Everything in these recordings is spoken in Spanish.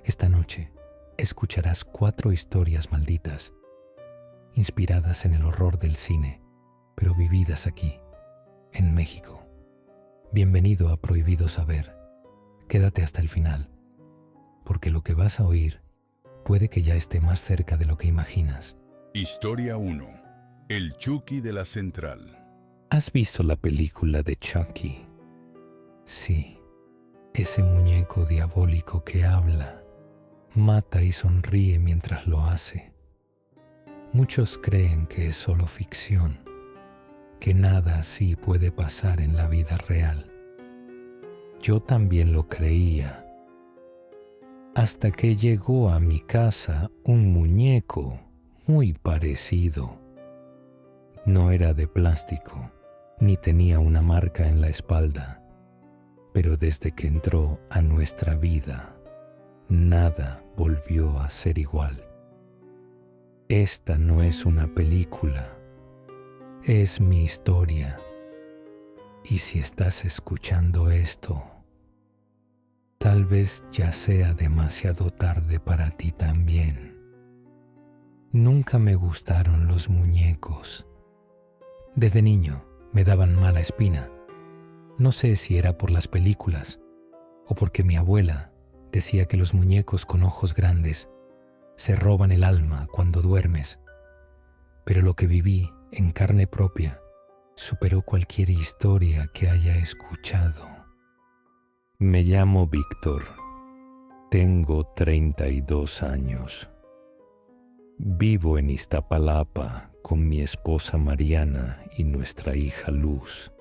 Esta noche escucharás 4 historias malditas, inspiradas en el horror del cine, pero vividas aquí, en México. Bienvenido a Prohibido Saber. Quédate hasta el final, porque lo que vas a oír puede que ya esté más cerca de lo que imaginas. Historia 1. El Chucky de la Central. ¿Has visto la película de Chucky? Sí, ese muñeco diabólico que habla, mata y sonríe mientras lo hace. Muchos creen que es solo ficción, que nada así puede pasar en la vida real. Yo también lo creía, hasta que llegó a mi casa un muñeco muy parecido. No era de plástico, ni tenía una marca en la espalda, pero desde que entró a nuestra vida, nada volvió a ser igual. Esta no es una película, es mi historia. Y si estás escuchando esto, tal vez ya sea demasiado tarde para ti también. Nunca me gustaron los muñecos. Desde niño me daban mala espina. No sé si era por las películas o porque mi abuela decía que los muñecos con ojos grandes se roban el alma cuando duermes, pero lo que viví en carne propia superó cualquier historia que haya escuchado. Me llamo Víctor. Tengo 32 años. Vivo en Iztapalapa con mi esposa Mariana y nuestra hija Luz.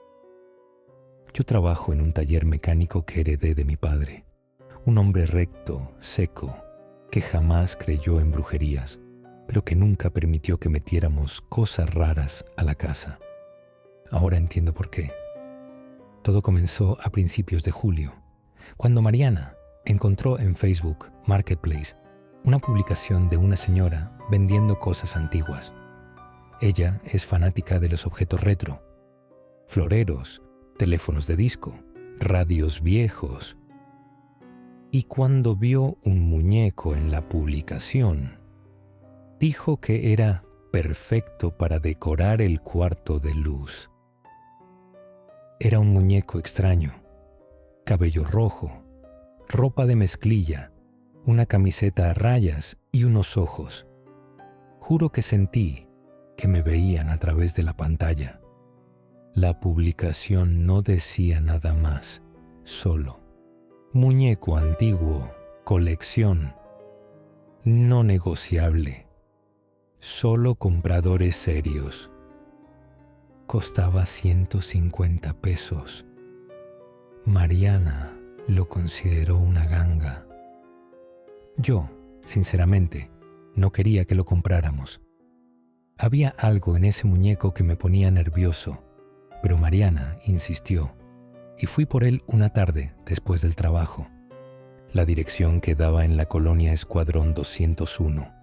Yo trabajo en un taller mecánico que heredé de mi padre, un hombre recto, seco, que jamás creyó en brujerías, pero que nunca permitió que metiéramos cosas raras a la casa. Ahora entiendo por qué. Todo comenzó a principios de julio, cuando Mariana encontró en Facebook Marketplace una publicación de una señora vendiendo cosas antiguas. Ella es fanática de los objetos retro, floreros, teléfonos de disco, radios viejos. Y cuando vio un muñeco en la publicación, dijo que era perfecto para decorar el cuarto de Luz. Era un muñeco extraño, cabello rojo, ropa de mezclilla, una camiseta a rayas y unos ojos. Juro que sentí que me veían a través de la pantalla. La publicación no decía nada más, solo muñeco antiguo, colección, no negociable, solo compradores serios. Costaba 150 pesos. Mariana lo consideró una ganga. Yo, sinceramente, no quería que lo compráramos. Había algo en ese muñeco que me ponía nervioso, pero Mariana insistió y fui por él una tarde después del trabajo. La dirección quedaba en la colonia Escuadrón 201.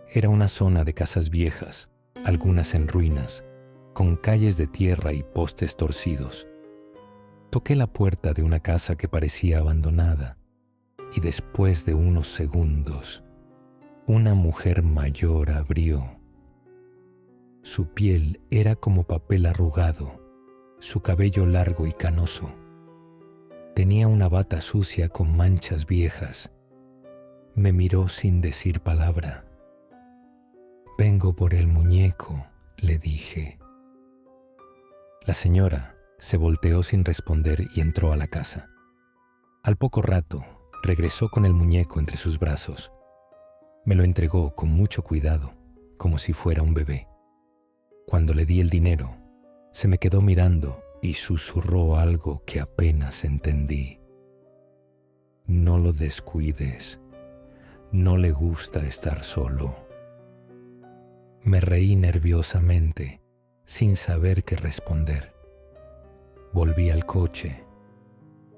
Era una zona de casas viejas, algunas en ruinas, con calles de tierra y postes torcidos. Toqué la puerta de una casa que parecía abandonada y después de unos segundos, una mujer mayor abrió. Su piel era como papel arrugado, su cabello largo y canoso. Tenía una bata sucia con manchas viejas. Me miró sin decir palabra. «Vengo por el muñeco», le dije. La señora se volteó sin responder y entró a la casa. Al poco rato, regresó con el muñeco entre sus brazos. Me lo entregó con mucho cuidado, como si fuera un bebé. Cuando le di el dinero, se me quedó mirando y susurró algo que apenas entendí. «No lo descuides. No le gusta estar solo». Me reí nerviosamente, sin saber qué responder. Volví al coche,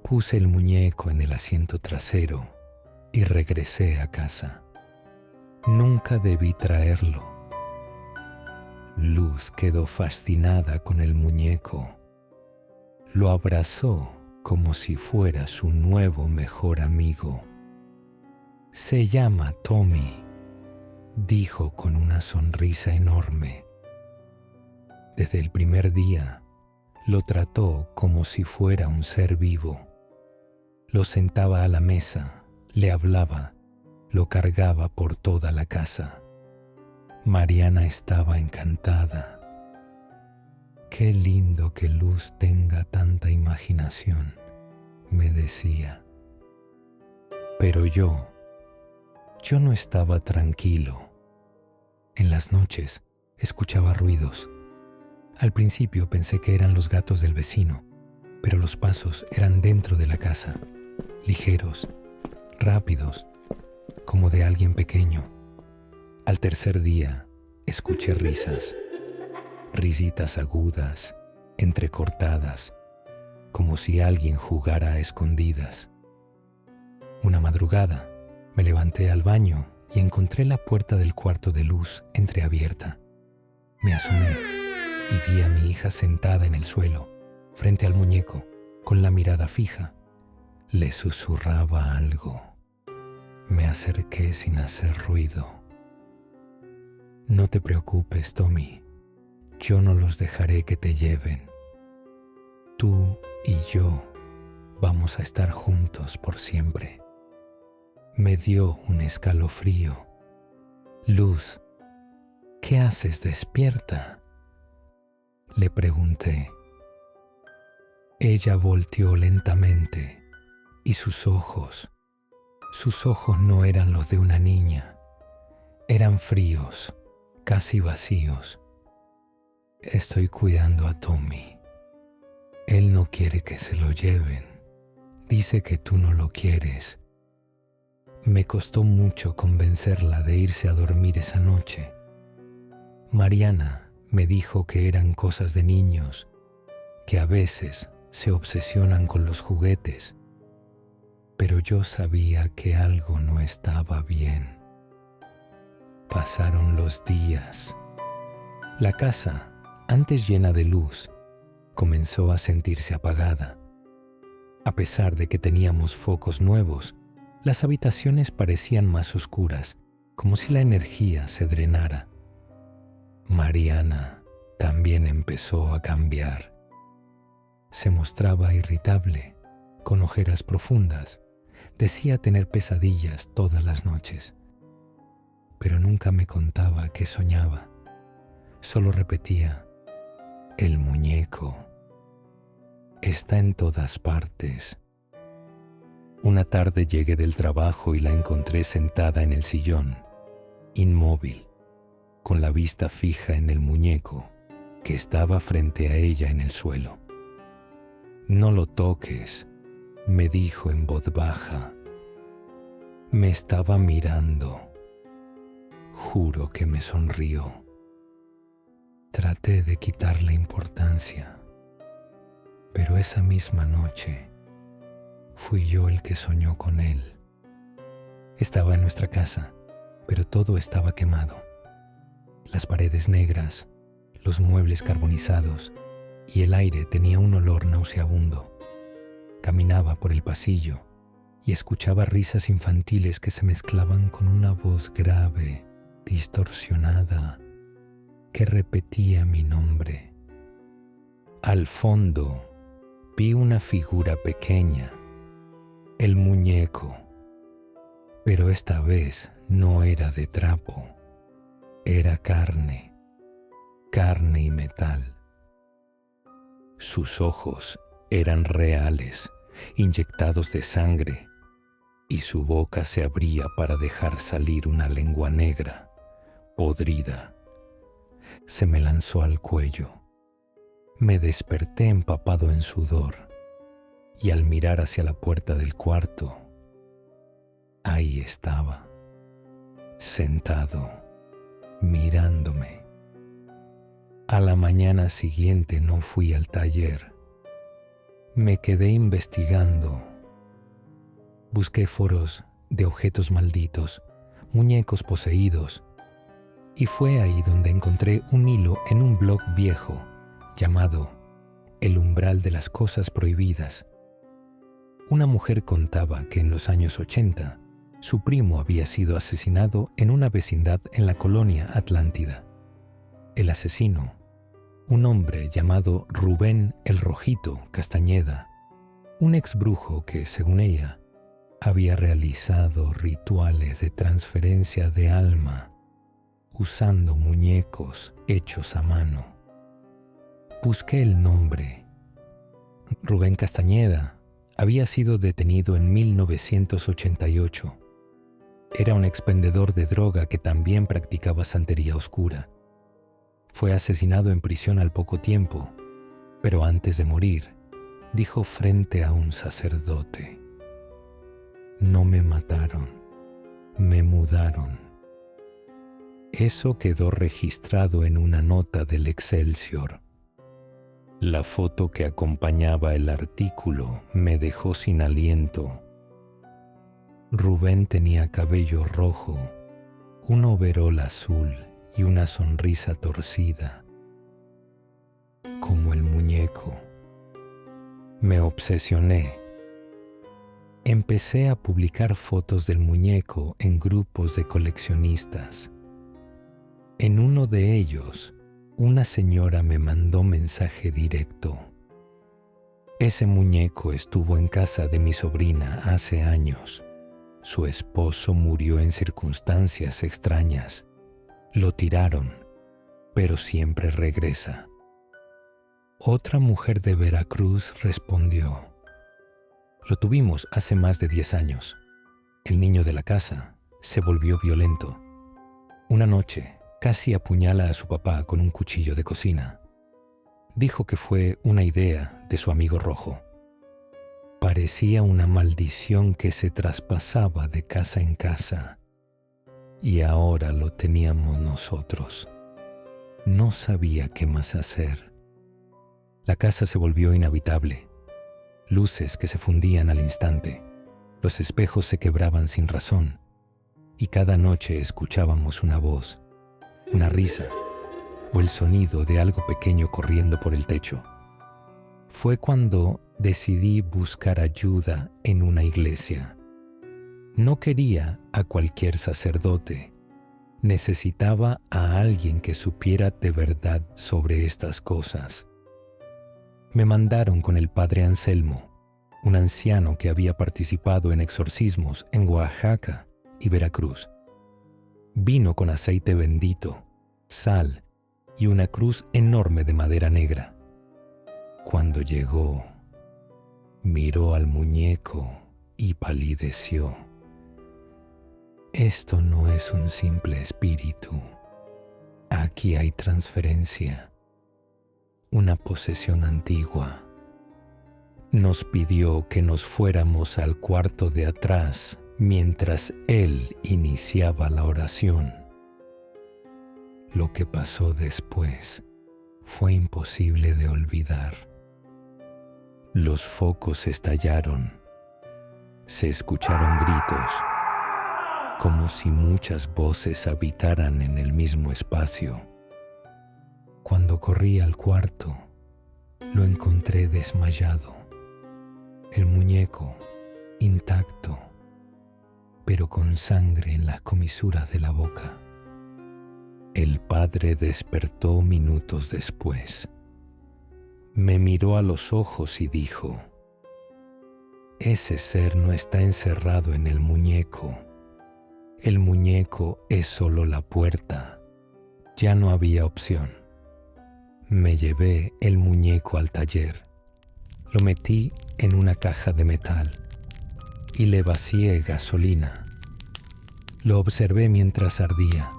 puse el muñeco en el asiento trasero y regresé a casa. Nunca debí traerlo. Luz quedó fascinada con el muñeco. Lo abrazó como si fuera su nuevo mejor amigo. Se llama Tommy, dijo con una sonrisa enorme. Desde el primer día lo trató como si fuera un ser vivo. Lo sentaba a la mesa, le hablaba, lo cargaba por toda la casa. Mariana estaba encantada. Qué lindo que Luz tenga tanta imaginación, me decía. Pero yo no estaba tranquilo. En las noches escuchaba ruidos. Al principio pensé que eran los gatos del vecino, pero los pasos eran dentro de la casa, ligeros, rápidos, como de alguien pequeño. Al tercer día escuché risas, risitas agudas, entrecortadas, como si alguien jugara a escondidas. Una madrugada me levanté al baño y encontré la puerta del cuarto de Luz entreabierta. Me asomé y vi a mi hija sentada en el suelo, frente al muñeco, con la mirada fija. Le susurraba algo. Me acerqué sin hacer ruido. No te preocupes, Tommy. Yo no los dejaré que te lleven. Tú y yo vamos a estar juntos por siempre. Me dio un escalofrío. Luz, ¿qué haces despierta?, le pregunté. Ella volteó lentamente y sus ojos no eran los de una niña. Eran fríos, casi vacíos. Estoy cuidando a Tommy. Él no quiere que se lo lleven. Dice que tú no lo quieres. Me costó mucho convencerla de irse a dormir esa noche. Mariana me dijo que eran cosas de niños, que a veces se obsesionan con los juguetes, pero yo sabía que algo no estaba bien. Pasaron los días. La casa, antes llena de luz, comenzó a sentirse apagada. A pesar de que teníamos focos nuevos, las habitaciones parecían más oscuras, como si la energía se drenara. Mariana también empezó a cambiar. Se mostraba irritable, con ojeras profundas. Decía tener pesadillas todas las noches, pero nunca me contaba qué soñaba. Solo repetía, el muñeco está en todas partes. Una tarde llegué del trabajo y la encontré sentada en el sillón, inmóvil, con la vista fija en el muñeco que estaba frente a ella en el suelo. No lo toques, me dijo en voz baja. Me estaba mirando. Juro que me sonrió. Traté de quitarle importancia, pero esa misma noche fui yo el que soñó con él. Estaba en nuestra casa, pero todo estaba quemado. Las paredes negras, los muebles carbonizados y el aire tenía un olor nauseabundo. Caminaba por el pasillo y escuchaba risas infantiles que se mezclaban con una voz grave, distorsionada, que repetía mi nombre. Al fondo vi una figura pequeña, el muñeco, pero esta vez no era de trapo. Era carne y metal. Sus ojos eran reales, inyectados de sangre, y su boca se abría para dejar salir una lengua negra, podrida. Se me lanzó al cuello. Me desperté empapado en sudor, y al mirar hacia la puerta del cuarto, ahí estaba, sentado, mirándome. A la mañana siguiente no fui al taller. Me quedé investigando. Busqué foros de objetos malditos, muñecos poseídos, y fue ahí donde encontré un hilo en un blog viejo llamado El umbral de las cosas prohibidas. Una mujer contaba que en los años 80 Su primo había sido asesinado en una vecindad en la colonia Atlántida. El asesino, un hombre llamado Rubén el Rojito Castañeda, un ex brujo que, según ella, había realizado rituales de transferencia de alma usando muñecos hechos a mano. Busqué el nombre. Rubén Castañeda había sido detenido en 1988. Era un expendedor de droga que también practicaba santería oscura. Fue asesinado en prisión al poco tiempo, pero antes de morir, dijo frente a un sacerdote: «No me mataron, me mudaron». Eso quedó registrado en una nota del Excelsior. La foto que acompañaba el artículo me dejó sin aliento. Rubén tenía cabello rojo, un overol azul y una sonrisa torcida, como el muñeco. Me obsesioné. Empecé a publicar fotos del muñeco en grupos de coleccionistas. En uno de ellos, una señora me mandó mensaje directo: «Ese muñeco estuvo en casa de mi sobrina hace años. Su esposo murió en circunstancias extrañas. Lo tiraron, pero siempre regresa». Otra mujer de Veracruz respondió: «Lo tuvimos hace más de 10 años. El niño de la casa se volvió violento. Una noche casi apuñala a su papá con un cuchillo de cocina. Dijo que fue una idea de su amigo rojo. Parecía una maldición que se traspasaba de casa en casa. Y ahora lo teníamos nosotros. No sabía qué más hacer. La casa se volvió inhabitable. Luces que se fundían al instante. Los espejos se quebraban sin razón. Y cada noche escuchábamos una voz, una risa o el sonido de algo pequeño corriendo por el techo. Fue cuando decidí buscar ayuda en una iglesia. No quería a cualquier sacerdote. Necesitaba a alguien que supiera de verdad sobre estas cosas. Me mandaron con el padre Anselmo, un anciano que había participado en exorcismos en Oaxaca y Veracruz. Vino con aceite bendito, sal y una cruz enorme de madera negra. Cuando llegó, miró al muñeco y palideció. Esto no es un simple espíritu. Aquí hay transferencia, una posesión antigua. Nos pidió que nos fuéramos al cuarto de atrás mientras él iniciaba la oración. Lo que pasó después fue imposible de olvidar. Los focos estallaron. Se escucharon gritos, como si muchas voces habitaran en el mismo espacio. Cuando corrí al cuarto, lo encontré desmayado. El muñeco, intacto, pero con sangre en las comisuras de la boca. El padre despertó minutos después. Me miró a los ojos y dijo: «Ese ser no está encerrado en el muñeco. El muñeco es solo la puerta. Ya no había opción». Me llevé el muñeco al taller. Lo metí en una caja de metal y le vacié gasolina. Lo observé mientras ardía.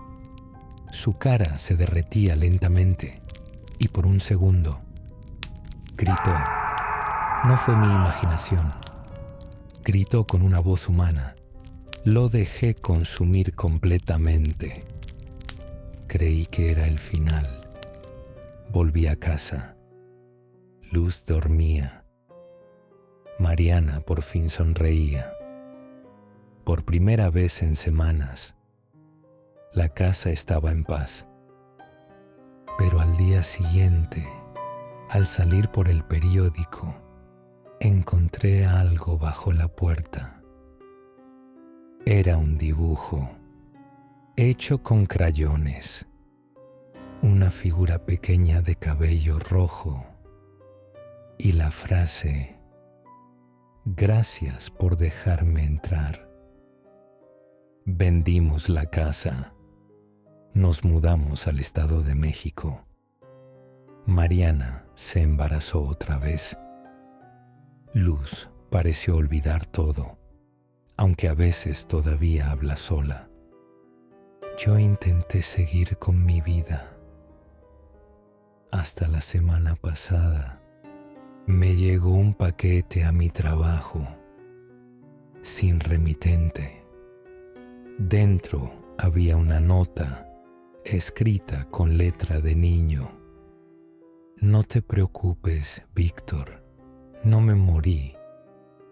Su cara se derretía lentamente y por un segundo gritó. No fue mi imaginación. Gritó con una voz humana. Lo dejé consumir completamente. Creí que era el final. Volví a casa. Luz dormía. Mariana por fin sonreía. Por primera vez en semanas, la casa estaba en paz. Pero al día siguiente, al salir por el periódico, encontré algo bajo la puerta. Era un dibujo hecho con crayones, una figura pequeña de cabello rojo y la frase «Gracias por dejarme entrar». Vendimos la casa, nos mudamos al Estado de México. Mariana se embarazó otra vez. Luz pareció olvidar todo, aunque a veces todavía habla sola. Yo intenté seguir con mi vida. Hasta la semana pasada me llegó un paquete a mi trabajo, sin remitente. Dentro había una nota escrita con letra de niño. No te preocupes, Víctor, no me morí,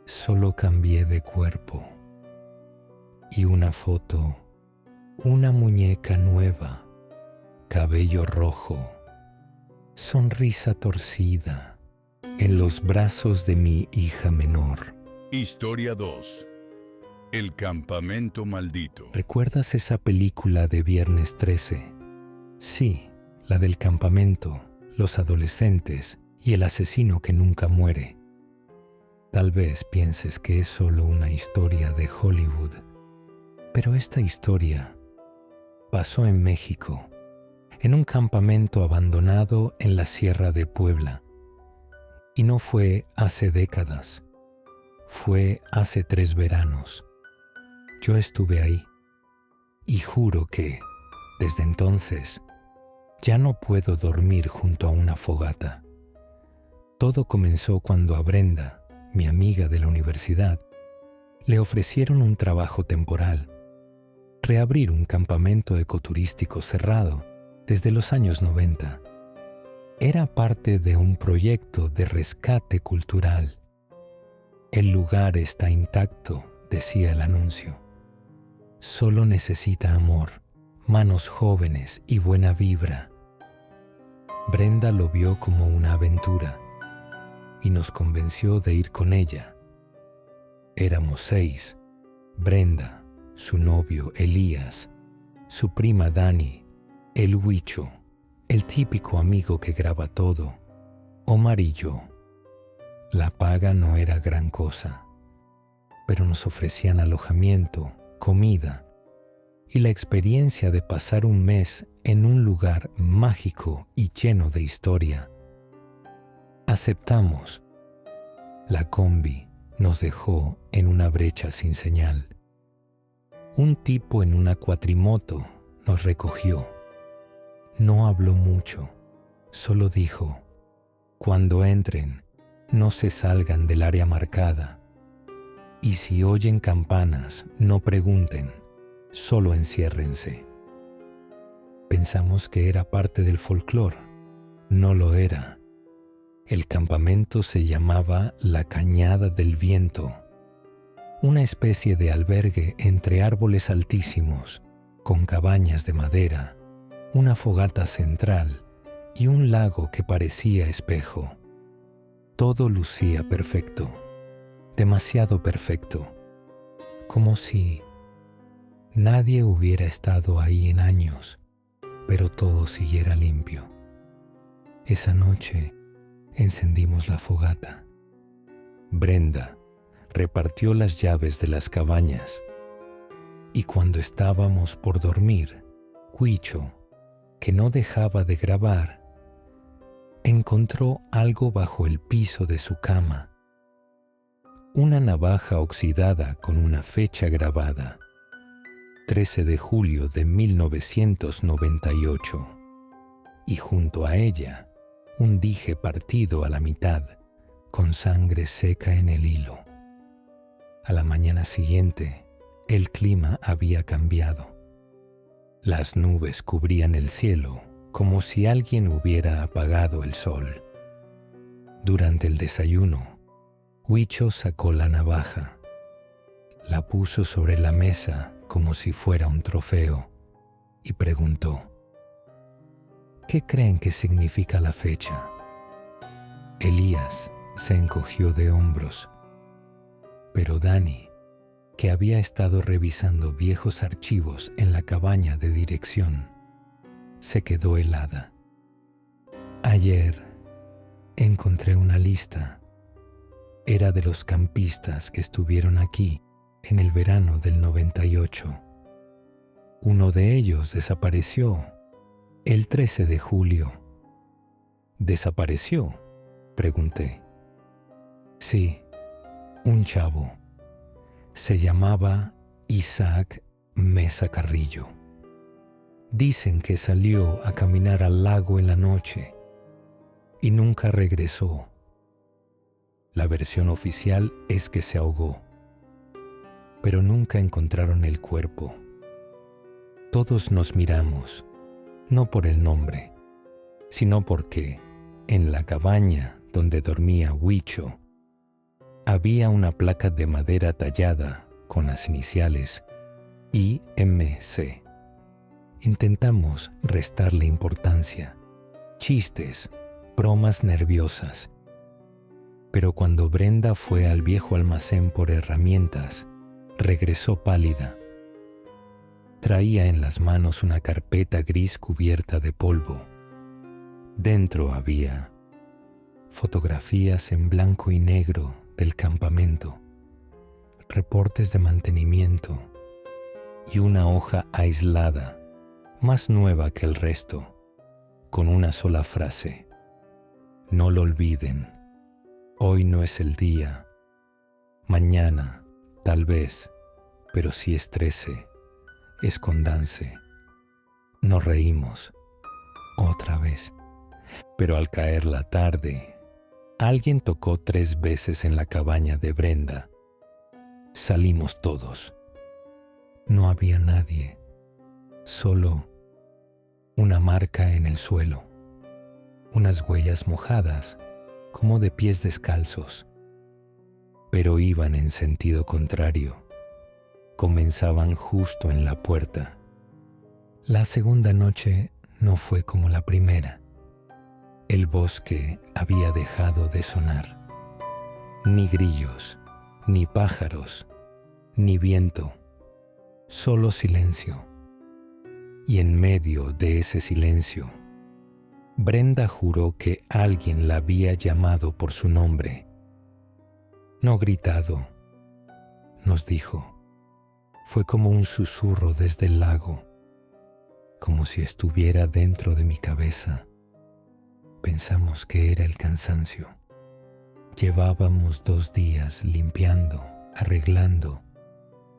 solo cambié de cuerpo. Y una foto, una muñeca nueva, cabello rojo, sonrisa torcida, en los brazos de mi hija menor. Historia 2. El campamento maldito. ¿Recuerdas esa película de Viernes 13? Sí, la del campamento, los adolescentes y el asesino que nunca muere. Tal vez pienses que es solo una historia de Hollywood, pero esta historia pasó en México, en un campamento abandonado en la Sierra de Puebla. Y no fue hace décadas, fue hace 3 veranos. Yo estuve ahí y juro que, desde entonces, ya no puedo dormir junto a una fogata. Todo comenzó cuando a Brenda, mi amiga de la universidad, le ofrecieron un trabajo temporal, reabrir un campamento ecoturístico cerrado desde los años 90. Era parte de un proyecto de rescate cultural. El lugar está intacto, decía el anuncio. Solo necesita amor, manos jóvenes y buena vibra. Brenda lo vio como una aventura y nos convenció de ir con ella. Éramos 6, Brenda, su novio Elías, su prima Dani, el Huicho, el típico amigo que graba todo, Omar y yo. La paga no era gran cosa, pero nos ofrecían alojamiento, comida y la experiencia de pasar un mes en un lugar mágico y lleno de historia. Aceptamos. La combi nos dejó en una brecha sin señal. Un tipo en una cuatrimoto nos recogió. No habló mucho, solo dijo: cuando entren, no se salgan del área marcada. Y si oyen campanas, no pregunten, solo enciérrense. Pensamos que era parte del folclore. No lo era. El campamento se llamaba La Cañada del Viento, una especie de albergue entre árboles altísimos, con cabañas de madera, una fogata central y un lago que parecía espejo. Todo lucía perfecto, demasiado perfecto, como si nadie hubiera estado ahí en años, pero todo siguiera limpio. Esa noche encendimos la fogata. Brenda repartió las llaves de las cabañas y cuando estábamos por dormir, Huicho, que no dejaba de grabar, encontró algo bajo el piso de su cama. Una navaja oxidada con una fecha grabada, 13 de julio de 1998, y junto a ella, un dije partido a la mitad, con sangre seca en el hilo. A la mañana siguiente, el clima había cambiado. Las nubes cubrían el cielo como si alguien hubiera apagado el sol. Durante el desayuno, Huicho sacó la navaja, la puso sobre la mesa como si fuera un trofeo y preguntó: ¿qué creen que significa la fecha? Elías se encogió de hombros, pero Dani que había estado revisando viejos archivos en la cabaña de dirección, se quedó helada. Ayer encontré una lista. Era de los campistas que estuvieron aquí en el verano del 98. Uno de ellos desapareció el 13 de julio. ¿Desapareció?, pregunté. Sí, un chavo. Se llamaba Isaac Mesa Carrillo. Dicen que salió a caminar al lago en la noche y nunca regresó. La versión oficial es que se ahogó, pero nunca encontraron el cuerpo. Todos nos miramos, no por el nombre, sino porque en la cabaña donde dormía Huicho había una placa de madera tallada con las iniciales IMC. Intentamos restarle importancia, chistes, bromas nerviosas. Pero cuando Brenda fue al viejo almacén por herramientas, regresó pálida. Traía en las manos una carpeta gris cubierta de polvo. Dentro había fotografías en blanco y negro del campamento, reportes de mantenimiento y una hoja aislada, más nueva que el resto, con una sola frase: no lo olviden, hoy no es el día, mañana, tal vez, pero si es 13, escóndanse. Nos reímos, otra vez, pero al caer la tarde, alguien tocó 3 veces en la cabaña de Brenda. Salimos todos. No había nadie, solo una marca en el suelo, unas huellas mojadas como de pies descalzos, pero iban en sentido contrario. Comenzaban justo en la puerta. La segunda noche no fue como la primera. El bosque había dejado de sonar. Ni grillos, ni pájaros, ni viento, solo silencio. Y en medio de ese silencio, Brenda juró que alguien la había llamado por su nombre. No gritado, nos dijo. Fue como un susurro desde el lago, como si estuviera dentro de mi cabeza. Pensamos que era el cansancio. Llevábamos 2 días limpiando, arreglando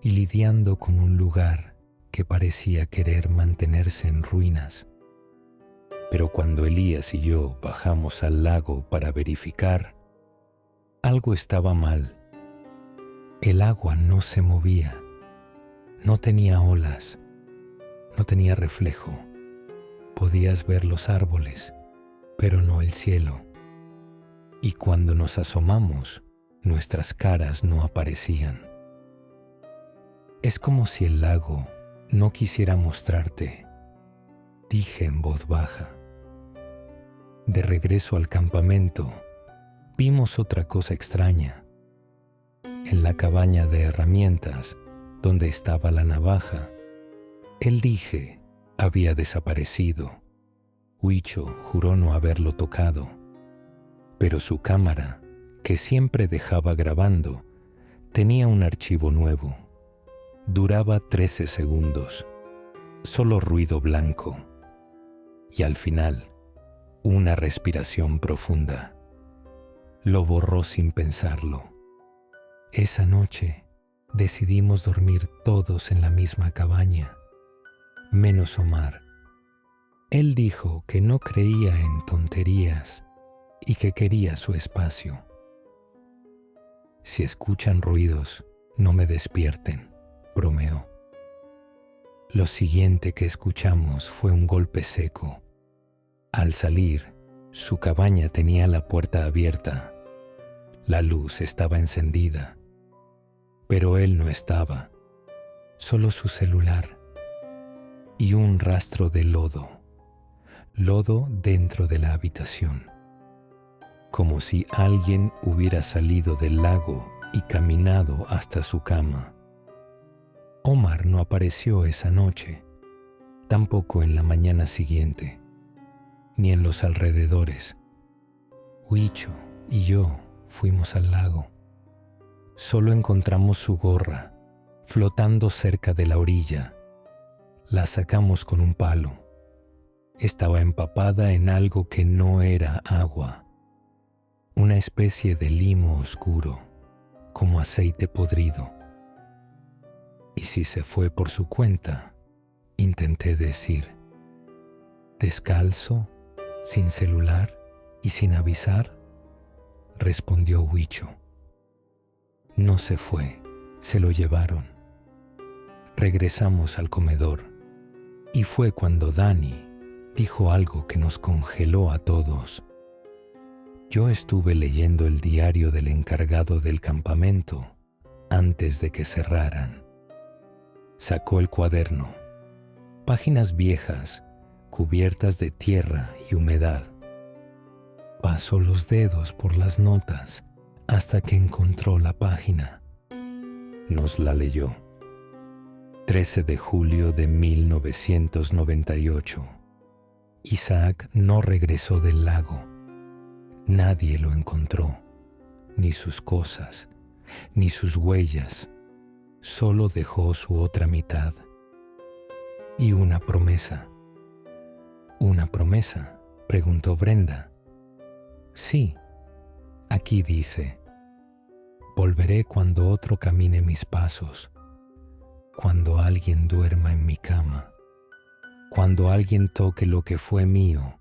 y lidiando con un lugar que parecía querer mantenerse en ruinas. Pero cuando Elías y yo bajamos al lago para verificar, algo estaba mal. El agua no se movía, no tenía olas, no tenía reflejo. Podías ver los árboles, pero no el cielo. Y cuando nos asomamos, nuestras caras no aparecían. Es como si el lago no quisiera mostrarte, dije en voz baja. De regreso al campamento, vimos otra cosa extraña. En la cabaña de herramientas, donde estaba la navaja, el dije había desaparecido. Huicho juró no haberlo tocado, pero su cámara, que siempre dejaba grabando, tenía un archivo nuevo. Duraba 13 segundos, solo ruido blanco, y al final, una respiración profunda. Lo borró sin pensarlo. Esa noche decidimos dormir todos en la misma cabaña, menos Omar. Él dijo que no creía en tonterías y que quería su espacio. Si escuchan ruidos, no me despierten, bromeó. Lo siguiente que escuchamos fue un golpe seco. Al salir, su cabaña tenía la puerta abierta. La luz estaba encendida, pero él no estaba, solo su celular y un rastro de lodo dentro de la habitación, como si alguien hubiera salido del lago y caminado hasta su cama. Omar no apareció esa noche, tampoco en la mañana siguiente, ni en los alrededores. Huicho y yo fuimos al lago. Solo encontramos su gorra flotando cerca de la orilla. La sacamos con un palo. Estaba empapada en algo que no era agua, una especie de limo oscuro, como aceite podrido. ¿Y si se fue por su cuenta?, intenté decir. ¿Descalzo, sin celular y sin avisar?, respondió Huicho. No se fue, se lo llevaron. Regresamos al comedor y fue cuando Dani dijo algo que nos congeló a todos. Yo estuve leyendo el diario del encargado del campamento antes de que cerraran. Sacó el cuaderno, páginas viejas cubiertas de tierra y humedad. Pasó los dedos por las notas hasta que encontró la página. Nos la leyó. 13 de julio de 1998. Isaac no regresó del lago. Nadie lo encontró, ni sus cosas, ni sus huellas. Solo dejó su otra mitad. Y una promesa. ¿Una promesa?, preguntó Brenda. Sí, aquí dice: volveré cuando otro camine mis pasos, cuando alguien duerma en mi cama, cuando alguien toque lo que fue mío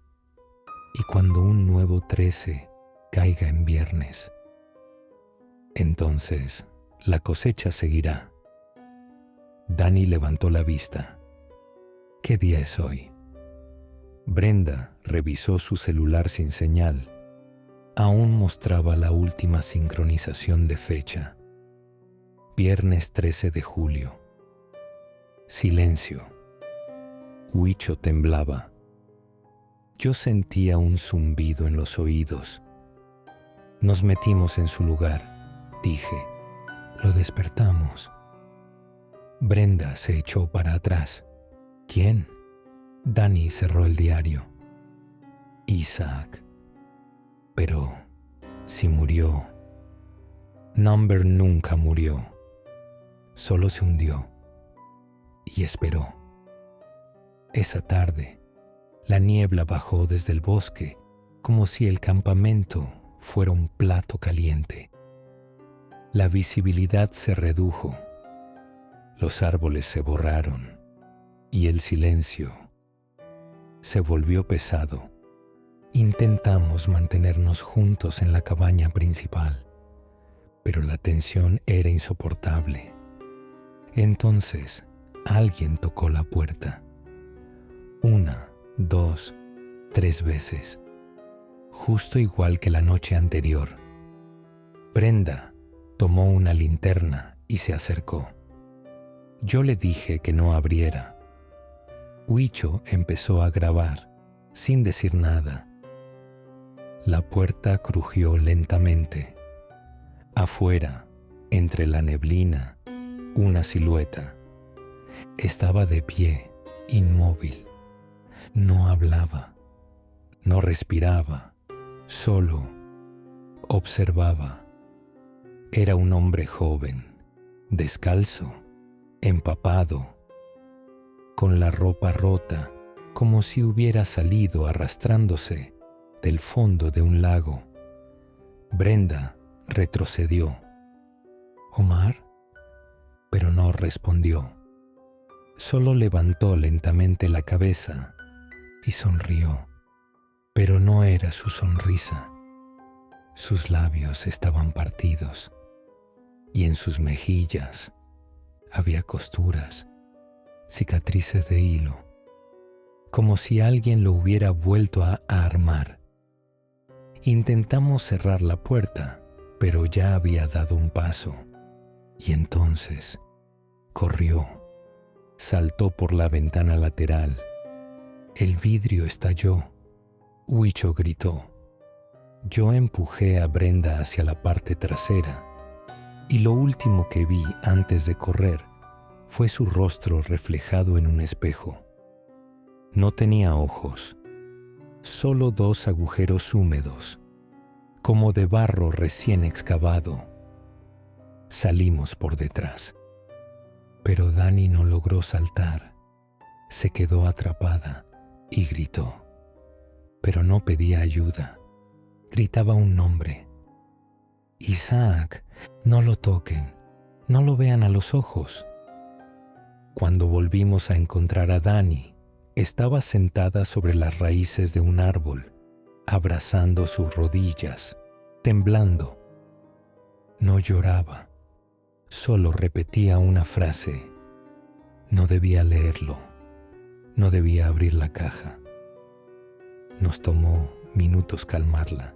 y cuando un nuevo 13 caiga en viernes. Entonces la cosecha seguirá. Dani levantó la vista. ¿Qué día es hoy? Brenda revisó su celular sin señal. Aún mostraba la última sincronización de fecha. Viernes 13 de julio. Silencio. Huicho temblaba. Yo sentía un zumbido en los oídos. Nos metimos en su lugar. Dije, lo despertamos. Brenda se echó para atrás. ¿Quién? Dani cerró el diario. Isaac. Pero si murió. Number nunca murió. Solo se hundió. Y esperó. Esa tarde, la niebla bajó desde el bosque como si el campamento fuera un plato caliente. La visibilidad se redujo. Los árboles se borraron y el silencio se volvió pesado. Intentamos mantenernos juntos en la cabaña principal, pero la tensión era insoportable. Entonces, alguien tocó la puerta. 1, 2, 3 veces, justo igual que la noche anterior. Brenda tomó una linterna y se acercó. Yo le dije que no abriera. Huicho empezó a grabar, sin decir nada. La puerta crujió lentamente. Afuera, entre la neblina, una silueta. Estaba de pie, inmóvil. No hablaba, no respiraba, solo observaba. Era un hombre joven, descalzo, empapado, con la ropa rota, como si hubiera salido arrastrándose del fondo de un lago. Brenda retrocedió. ¿Omar? Pero no respondió. Solo levantó lentamente la cabeza y sonrió. Pero no era su sonrisa. Sus labios estaban partidos y en sus mejillas había costuras, cicatrices de hilo, como si alguien lo hubiera vuelto a armar. Intentamos cerrar la puerta, pero ya había dado un paso, y entonces corrió, saltó por la ventana lateral. El vidrio estalló. Huicho gritó. Yo empujé a Brenda hacia la parte trasera, y lo último que vi antes de correr fue su rostro reflejado en un espejo. No tenía ojos, solo 2 agujeros húmedos, como de barro recién excavado. Salimos por detrás, pero Dani no logró saltar. Se quedó atrapada y gritó, pero no pedía ayuda. Gritaba un nombre. Isaac, no lo toquen, no lo vean a los ojos. Cuando volvimos a encontrar a Dani, estaba sentada sobre las raíces de un árbol, abrazando sus rodillas, temblando. No lloraba, solo repetía una frase. No debía leerlo, no debía abrir la caja. Nos tomó minutos calmarla.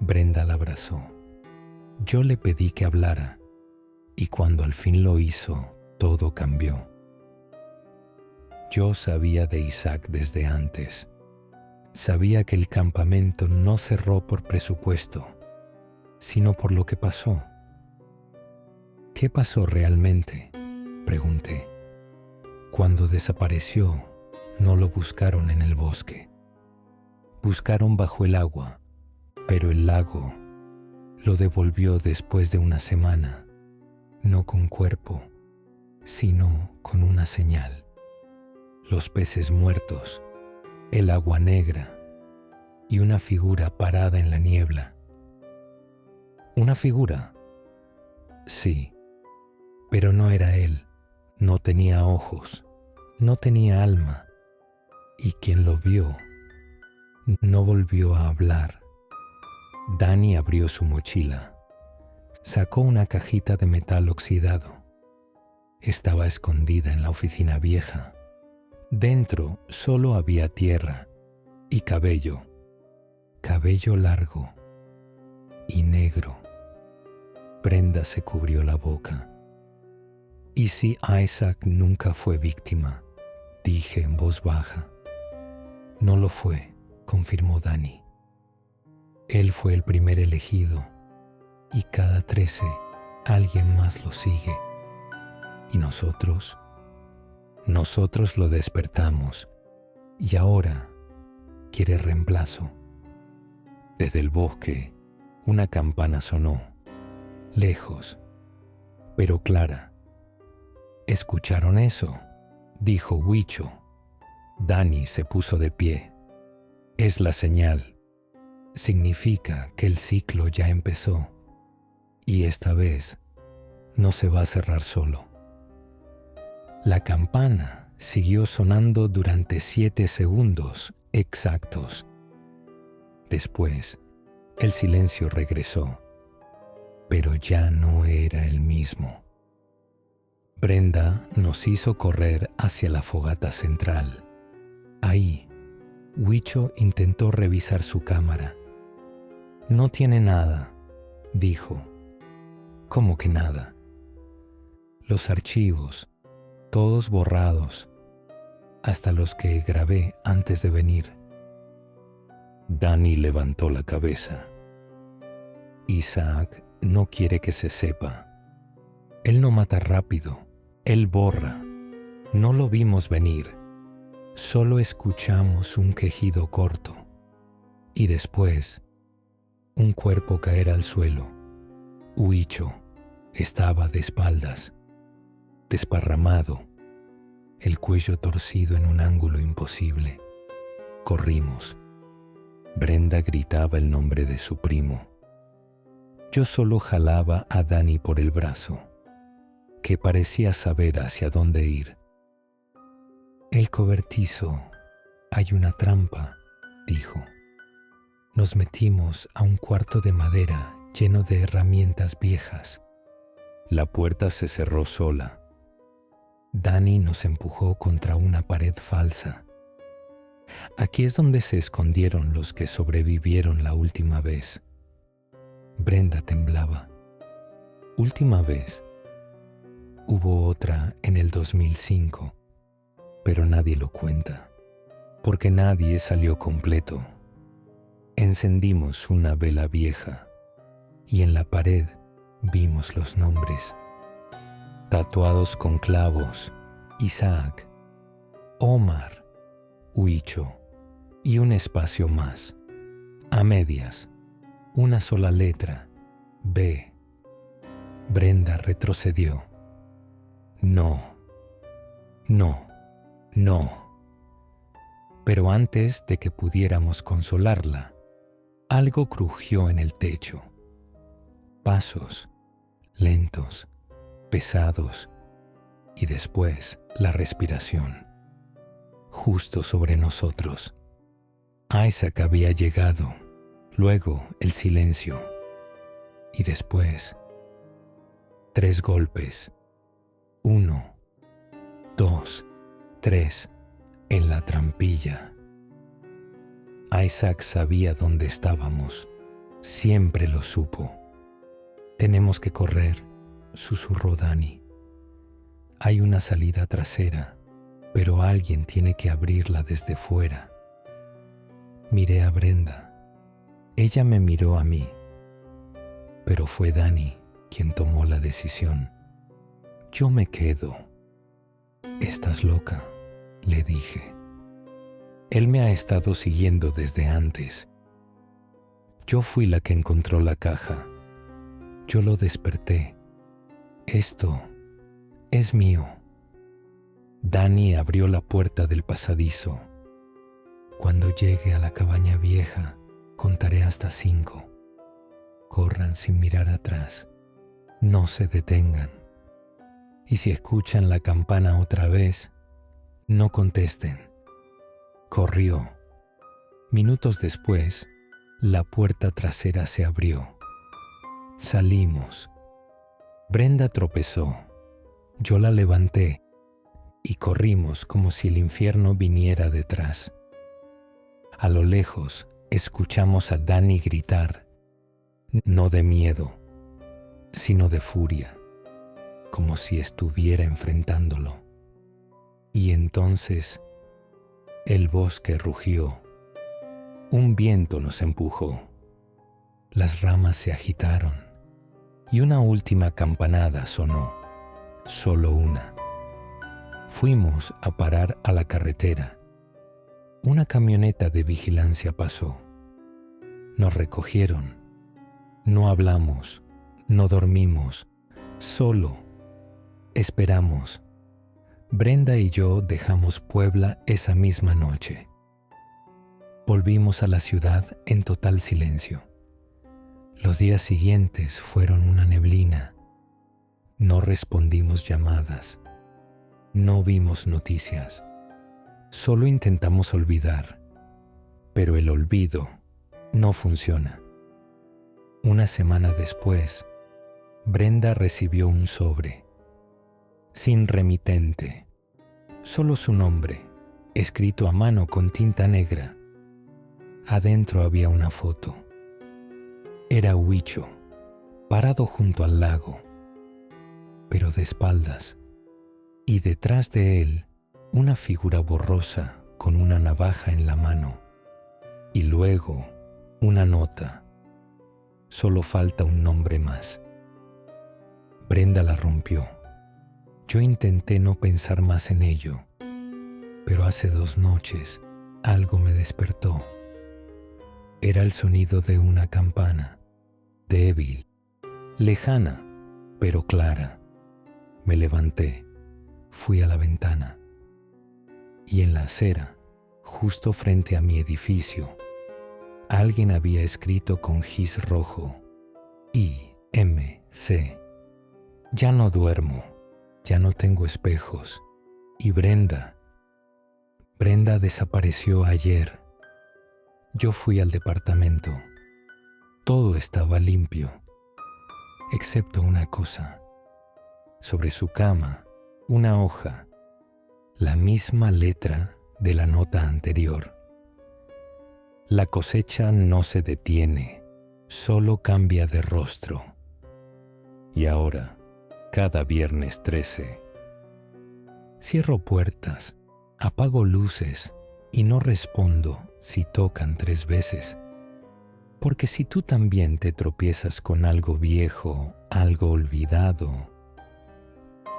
Brenda la abrazó. Yo le pedí que hablara, y cuando al fin lo hizo, todo cambió. Yo sabía de Isaac desde antes. Sabía que el campamento no cerró por presupuesto, sino por lo que pasó. ¿Qué pasó realmente?, pregunté. Cuando desapareció, no lo buscaron en el bosque. Buscaron bajo el agua, pero el lago lo devolvió después de una semana, no con cuerpo, sino con una señal. Los peces muertos, el agua negra y una figura parada en la niebla. ¿Una figura? Sí, pero no era él. No tenía ojos, no tenía alma, y quien lo vio no volvió a hablar. Dani abrió su mochila. Sacó una cajita de metal oxidado. Estaba escondida en la oficina vieja. Dentro solo había tierra y cabello largo y negro. Brenda se cubrió la boca. ¿Y si Isaac nunca fue víctima?, dije en voz baja. No lo fue, confirmó Dani. Él fue el primer elegido, y cada 13 alguien más lo sigue. ¿Y nosotros? Nosotros lo despertamos, y ahora quiere reemplazo. Desde el bosque, una campana sonó, lejos, pero clara. ¿Escucharon eso?, dijo Huicho. Dani se puso de pie. Es la señal. Significa que el ciclo ya empezó, y esta vez no se va a cerrar solo. La campana siguió sonando durante 7 segundos exactos. Después, el silencio regresó, pero ya no era el mismo. Brenda nos hizo correr hacia la fogata central. Ahí, Huicho intentó revisar su cámara. No tiene nada, dijo. ¿Cómo que nada? Los archivos, todos borrados, hasta los que grabé antes de venir. Dani levantó la cabeza. Isaac no quiere que se sepa. Él no mata rápido, él borra. No lo vimos venir. Solo escuchamos un quejido corto y después un cuerpo caer al suelo. Huicho estaba de espaldas, desparramado, el cuello torcido en un ángulo imposible. Corrimos. Brenda gritaba el nombre de su primo. Yo solo jalaba a Dani por el brazo, que parecía saber hacia dónde ir. El cobertizo, hay una trampa, dijo. Nos metimos a un cuarto de madera lleno de herramientas viejas. La puerta se cerró sola. Dani nos empujó contra una pared falsa. Aquí es donde se escondieron los que sobrevivieron la última vez. Brenda temblaba. Última vez. Hubo otra en el 2005, pero nadie lo cuenta, porque nadie salió completo. Encendimos una vela vieja y en la pared vimos los nombres. tatuados con clavos, Isaac, Omar, Huicho y un espacio más. A medias, una sola letra, B. Brenda retrocedió. No, no, no. Pero antes de que pudiéramos consolarla, algo crujió en el techo. Pasos, lentos, pesados, y después la respiración, justo sobre nosotros. Isaac había llegado, luego el silencio, y después 3 golpes, 1, 2, 3, en la trampilla. Isaac sabía dónde estábamos, siempre lo supo. Tenemos que correr, susurró Dani. Hay una salida trasera, pero alguien tiene que abrirla desde fuera. Miré a Brenda. Ella me miró a mí, pero fue Dani quien tomó la decisión. Yo me quedo. Estás loca, le dije. Él me ha estado siguiendo desde antes. Yo fui la que encontró la caja. Yo lo desperté. Esto es mío. Dani abrió la puerta del pasadizo. Cuando llegue a la cabaña vieja, contaré hasta 5. Corran sin mirar atrás. No se detengan. Y si escuchan la campana otra vez, no contesten. Corrió. Minutos después, la puerta trasera se abrió. Salimos. Brenda tropezó. Yo la levanté y corrimos como si el infierno viniera detrás. A lo lejos, escuchamos a Dani gritar, no de miedo, sino de furia, como si estuviera enfrentándolo. Y entonces, el bosque rugió. Un viento nos empujó. Las ramas se agitaron y una última campanada sonó, solo una. Fuimos a parar a la carretera. Una camioneta de vigilancia pasó. Nos recogieron. No hablamos, no dormimos, solo esperamos. Brenda y yo dejamos Puebla esa misma noche. Volvimos a la ciudad en total silencio. Los días siguientes fueron una neblina. No respondimos llamadas. No vimos noticias. Solo intentamos olvidar, pero el olvido no funciona. Una semana después, Brenda recibió un sobre, sin remitente, solo su nombre, escrito a mano con tinta negra. Adentro había una foto. Era Huicho, parado junto al lago, pero de espaldas, y detrás de él, una figura borrosa con una navaja en la mano, y luego una nota. Solo falta un nombre más. Brenda la rompió. Yo intenté no pensar más en ello, pero hace 2 noches algo me despertó. Era el sonido de una campana, débil, lejana, pero clara. Me levanté, fui a la ventana. Y en la acera, justo frente a mi edificio, alguien había escrito con gis rojo, IMC. Ya no duermo, ya no tengo espejos. Y Brenda desapareció ayer. Yo fui al departamento. Todo estaba limpio, excepto una cosa. Sobre su cama, una hoja, la misma letra de la nota anterior. La cosecha no se detiene, solo cambia de rostro. Y ahora, cada viernes 13, cierro puertas, apago luces y no respondo si tocan 3 veces. Porque si tú también te tropiezas con algo viejo, algo olvidado,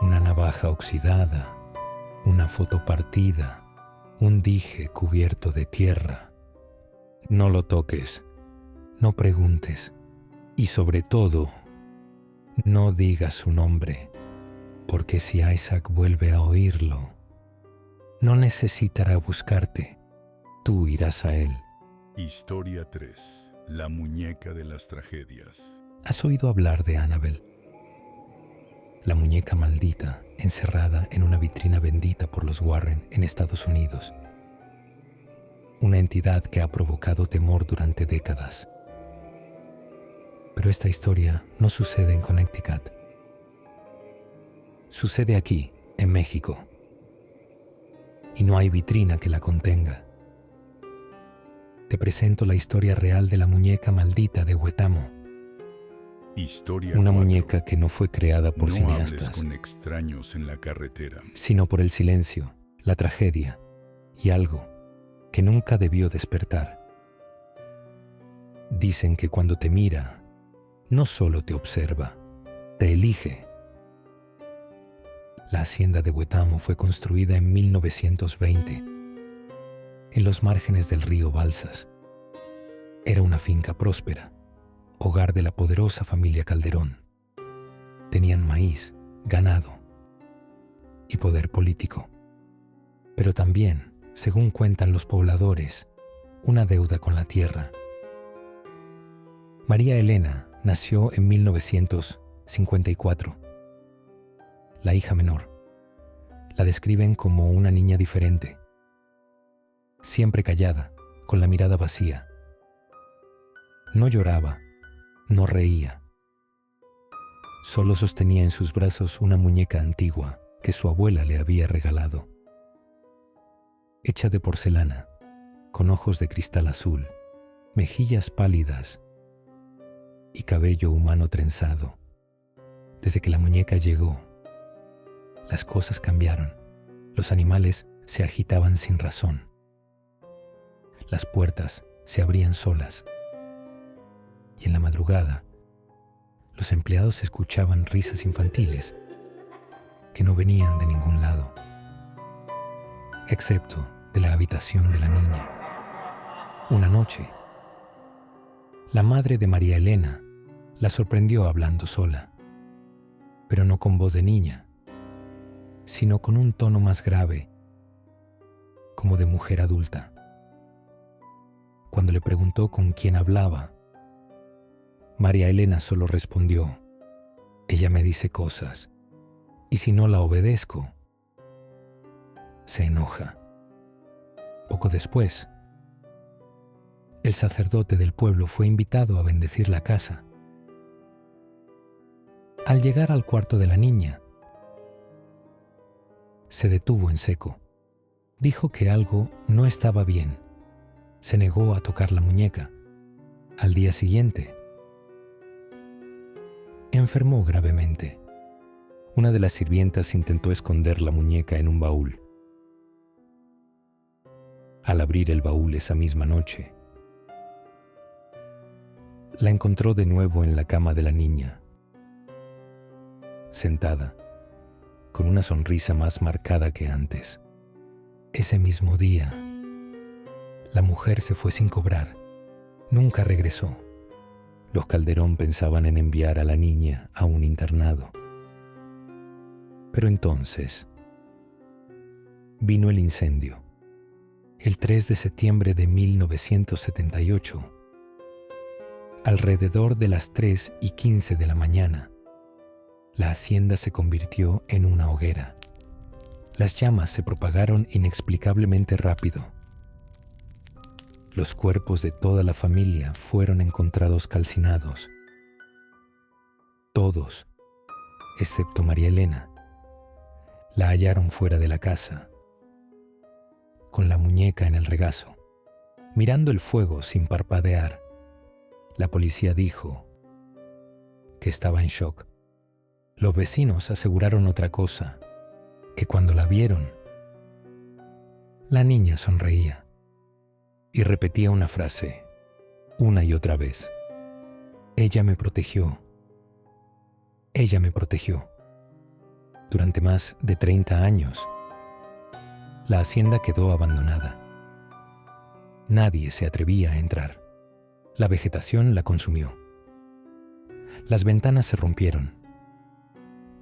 una navaja oxidada, una foto partida, un dije cubierto de tierra. No lo toques, no preguntes y sobre todo, no digas su nombre, porque si Isaac vuelve a oírlo, no necesitará buscarte, tú irás a él. Historia 3. La muñeca de las tragedias. ¿Has oído hablar de Annabel? La muñeca maldita encerrada en una vitrina vendida por los Warren en Estados Unidos. Una entidad que ha provocado temor durante décadas. Pero esta historia no sucede en Connecticut. Sucede aquí, en México. Y no hay vitrina que la contenga. Te presento la historia real de la muñeca maldita de Huetamo. Historia Una 4. muñeca que no fue creada por No hables cineastas, con extraños en la carretera. sino por el silencio, la tragedia y algo que nunca debió despertar. Dicen que cuando te mira, no solo te observa, te elige. La hacienda de Huetamo fue construida en 1920, en los márgenes del río Balsas. Era una finca próspera, hogar de la poderosa familia Calderón. Tenían maíz, ganado y poder político, pero también, según cuentan los pobladores, una deuda con la tierra. María Elena nació en 1954. La hija menor. La describen como una niña diferente, siempre callada, con la mirada vacía. No lloraba, no reía. Solo sostenía en sus brazos una muñeca antigua que su abuela le había regalado. Hecha de porcelana, con ojos de cristal azul, mejillas pálidas y cabello humano trenzado. Desde que la muñeca llegó, las cosas cambiaron. Los animales se agitaban sin razón. Las puertas se abrían solas. Y en la madrugada, los empleados escuchaban risas infantiles que no venían de ningún lado, excepto de la habitación de la niña. Una noche, la madre de María Elena la sorprendió hablando sola, pero no con voz de niña, sino con un tono más grave, como de mujer adulta. Cuando le preguntó con quién hablaba, María Elena solo respondió: ella me dice cosas, y si no la obedezco, se enoja. Poco después, el sacerdote del pueblo fue invitado a bendecir la casa. Al llegar al cuarto de la niña, se detuvo en seco. Dijo que algo no estaba bien. Se negó a tocar la muñeca. Al día siguiente, enfermó gravemente. Una de las sirvientas intentó esconder la muñeca en un baúl. Al abrir el baúl esa misma noche, la encontró de nuevo en la cama de la niña, sentada, con una sonrisa más marcada que antes. Ese mismo día, la mujer se fue sin cobrar. Nunca regresó. Los Calderón pensaban en enviar a la niña a un internado. Pero entonces vino el incendio. El 3 de septiembre de 1978, alrededor de las 3:15 de la mañana, la hacienda se convirtió en una hoguera. Las llamas se propagaron inexplicablemente rápido. Los cuerpos de toda la familia fueron encontrados calcinados. Todos, excepto María Elena, la hallaron fuera de la casa, con la muñeca en el regazo, mirando el fuego sin parpadear. La policía dijo que estaba en shock. Los vecinos aseguraron otra cosa, que cuando la vieron, la niña sonreía y repetía una frase una y otra vez: ella me protegió, ella me protegió. Durante más de 30 años, la hacienda quedó abandonada. Nadie se atrevía a entrar. La vegetación la consumió. Las ventanas se rompieron,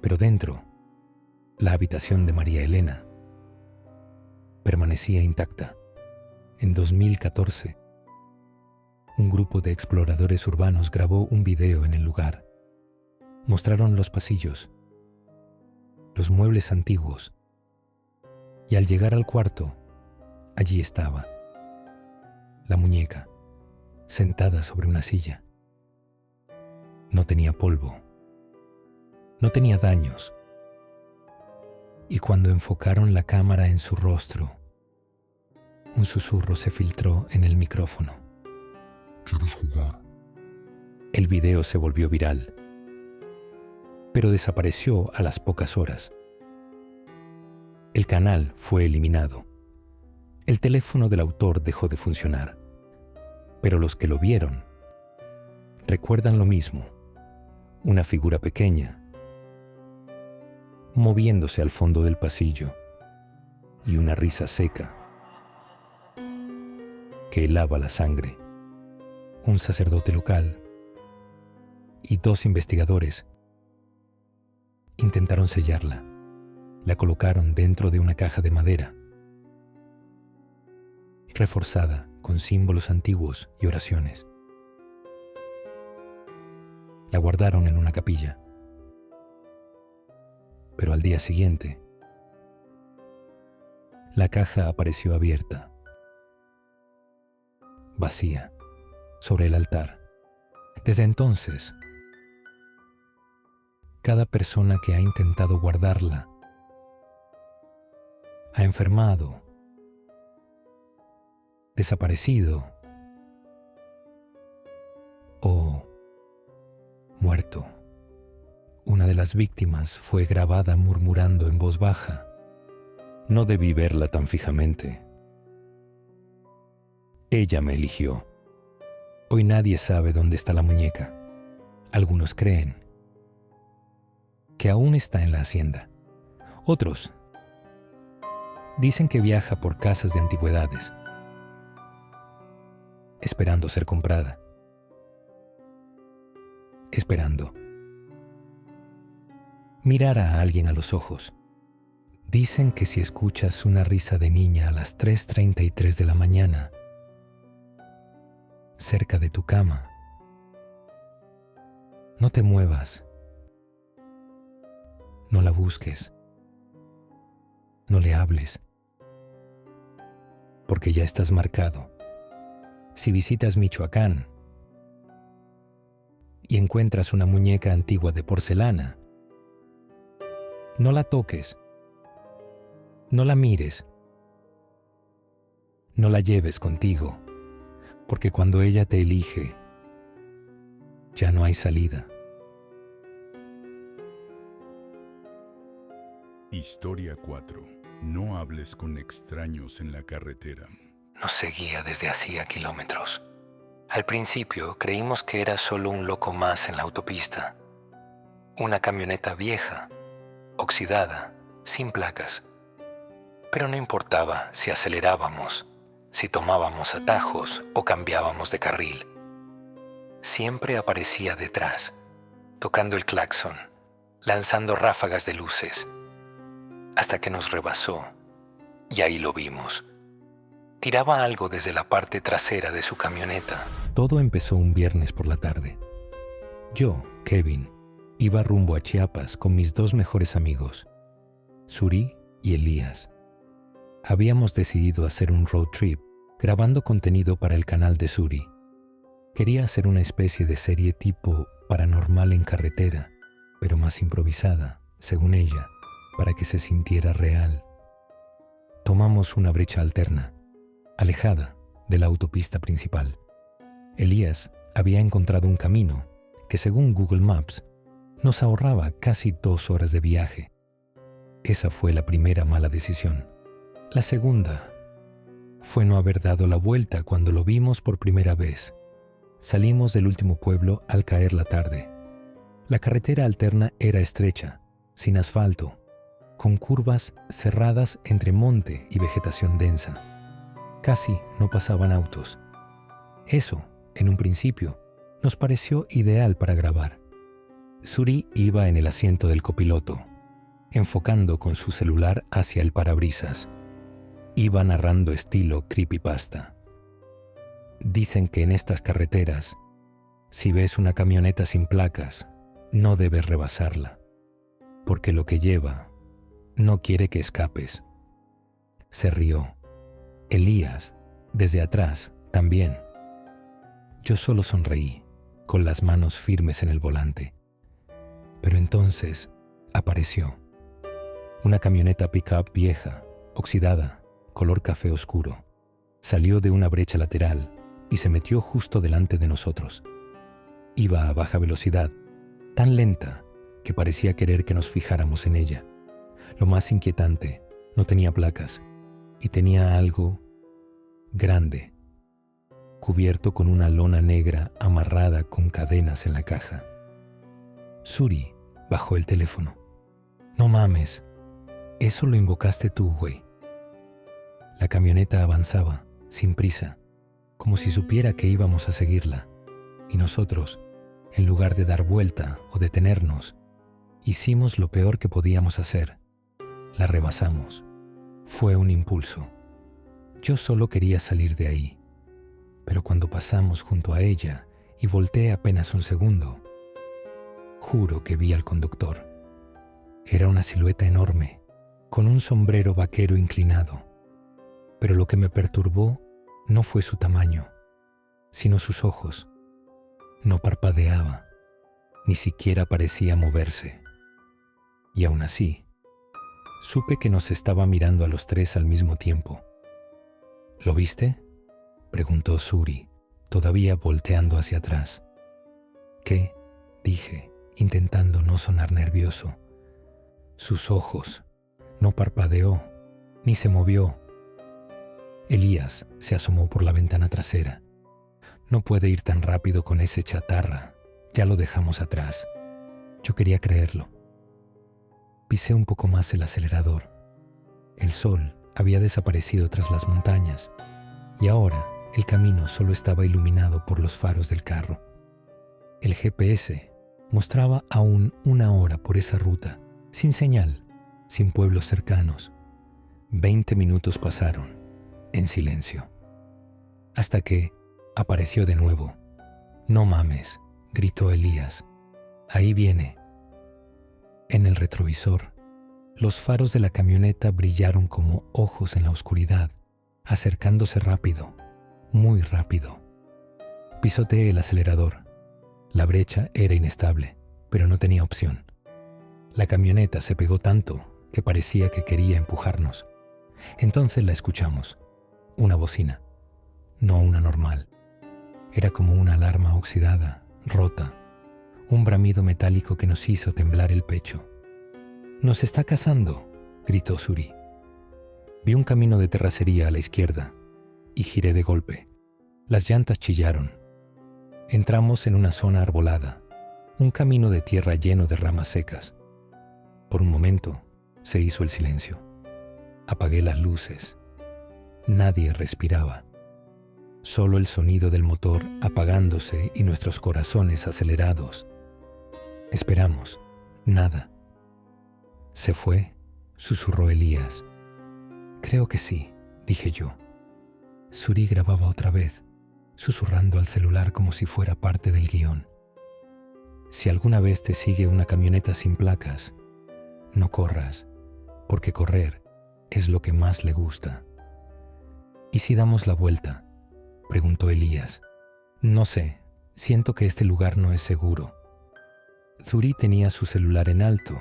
pero dentro, la habitación de María Elena permanecía intacta. En 2014, un grupo de exploradores urbanos grabó un video en el lugar. Mostraron los pasillos, los muebles antiguos, y al llegar al cuarto, allí estaba la muñeca, sentada sobre una silla. No tenía polvo, no tenía daños, y cuando enfocaron la cámara en su rostro, un susurro se filtró en el micrófono. ¿Quieres jugar? El video se volvió viral, pero desapareció a las pocas horas. El canal fue eliminado. El teléfono del autor dejó de funcionar, pero los que lo vieron recuerdan lo mismo: una figura pequeña moviéndose al fondo del pasillo y una risa seca que helaba la sangre. Un sacerdote local y 2 investigadores intentaron sellarla. La colocaron dentro de una caja de madera, reforzada con símbolos antiguos y oraciones. La guardaron en una capilla. Pero al día siguiente, la caja apareció abierta, vacía, sobre el altar. Desde entonces, cada persona que ha intentado guardarla ha enfermado, desaparecido o muerto. Una de las víctimas fue grabada murmurando en voz baja: no debí verla tan fijamente. Ella me eligió. Hoy nadie sabe dónde está la muñeca. Algunos creen que aún está en la hacienda. Otros dicen que viaja por casas de antigüedades, esperando ser comprada. Esperando mirar a alguien a los ojos. Dicen que si escuchas una risa de niña a las 3:33 de la mañana, cerca de tu cama, no te muevas, no la busques, no le hables, porque ya estás marcado. Si visitas Michoacán y encuentras una muñeca antigua de porcelana, no la toques, no la mires, no la lleves contigo, porque cuando ella te elige, ya no hay salida. Historia 4. No hables con extraños en la carretera. Nos seguía desde hacía kilómetros. Al principio creímos que era solo un loco más en la autopista. Una camioneta vieja, oxidada, sin placas. Pero no importaba si acelerábamos, si tomábamos atajos o cambiábamos de carril. Siempre aparecía detrás, tocando el claxon, lanzando ráfagas de luces, hasta que nos rebasó, y ahí lo vimos. Tiraba algo desde la parte trasera de su camioneta. Todo empezó un viernes por la tarde. Yo, Kevin, iba rumbo a Chiapas con mis 2 mejores amigos, Suri y Elías. Habíamos decidido hacer un road trip, grabando contenido para el canal de Suri. Quería hacer una especie de serie tipo paranormal en carretera, pero más improvisada, según ella, para que se sintiera real. Tomamos una brecha alterna, alejada de la autopista principal. Elías había encontrado un camino que, según Google Maps, nos ahorraba casi 2 horas de viaje. Esa fue la primera mala decisión. La segunda fue no haber dado la vuelta cuando lo vimos por primera vez. Salimos del último pueblo al caer la tarde. La carretera alterna era estrecha, sin asfalto, con curvas cerradas entre monte y vegetación densa. Casi no pasaban autos. Eso, en un principio, nos pareció ideal para grabar. Suri iba en el asiento del copiloto, enfocando con su celular hacia el parabrisas. Iba narrando estilo creepypasta. Dicen que en estas carreteras, si ves una camioneta sin placas, no debes rebasarla, porque lo que lleva no quiere que escapes. Se rió. Elías, desde atrás, también. Yo solo sonreí, con las manos firmes en el volante. Pero entonces apareció una camioneta pick-up vieja, oxidada, color café oscuro. Salió de una brecha lateral y se metió justo delante de nosotros. Iba a baja velocidad, tan lenta que parecía querer que nos fijáramos en ella. Lo más inquietante, no tenía placas y tenía algo grande, cubierto con una lona negra amarrada con cadenas en la caja. Suri bajó el teléfono. No mames, eso lo invocaste tú, güey. La camioneta avanzaba, sin prisa, como si supiera que íbamos a seguirla, y nosotros, en lugar de dar vuelta o detenernos, hicimos lo peor que podíamos hacer. La rebasamos. Fue un impulso. Yo solo quería salir de ahí, pero cuando pasamos junto a ella y volteé apenas un segundo, juro que vi al conductor. Era una silueta enorme, con un sombrero vaquero inclinado, pero lo que me perturbó no fue su tamaño, sino sus ojos. No parpadeaba, ni siquiera parecía moverse. Y aún así, supe que nos estaba mirando a los tres al mismo tiempo. ¿Lo viste?, preguntó Suri, todavía volteando hacia atrás. ¿Qué?, dije, intentando no sonar nervioso. Sus ojos. No parpadeó, ni se movió. Elías se asomó por la ventana trasera. No puede ir tan rápido con ese chatarra. Ya lo dejamos atrás. Yo quería creerlo. Pisé un poco más el acelerador. El sol había desaparecido tras las montañas y ahora el camino solo estaba iluminado por los faros del carro. El GPS mostraba aún 1 hora por esa ruta, sin señal, sin pueblos cercanos. 20 minutos pasaron, en silencio, hasta que apareció de nuevo. «No mames», gritó Elías. «Ahí viene». En el retrovisor, los faros de la camioneta brillaron como ojos en la oscuridad, acercándose rápido, muy rápido. Pisoteé el acelerador. La brecha era inestable, pero no tenía opción. La camioneta se pegó tanto que parecía que quería empujarnos. Entonces la escuchamos. Una bocina, no una normal. Era como una alarma oxidada, rota, un bramido metálico que nos hizo temblar el pecho. «¡Nos está cazando!», gritó Suri. Vi un camino de terracería a la izquierda y giré de golpe. Las llantas chillaron. Entramos en una zona arbolada, un camino de tierra lleno de ramas secas. Por un momento se hizo el silencio. Apagué las luces. Nadie respiraba. Solo el sonido del motor apagándose y nuestros corazones acelerados. Esperamos. Nada. «¿Se fue?», susurró Elías. «Creo que sí», dije yo. Suri grababa otra vez, susurrando al celular como si fuera parte del guión. «Si alguna vez te sigue una camioneta sin placas, no corras, porque correr es lo que más le gusta». «¿Y si damos la vuelta?», preguntó Elías. «No sé, siento que este lugar no es seguro». Suri tenía su celular en alto,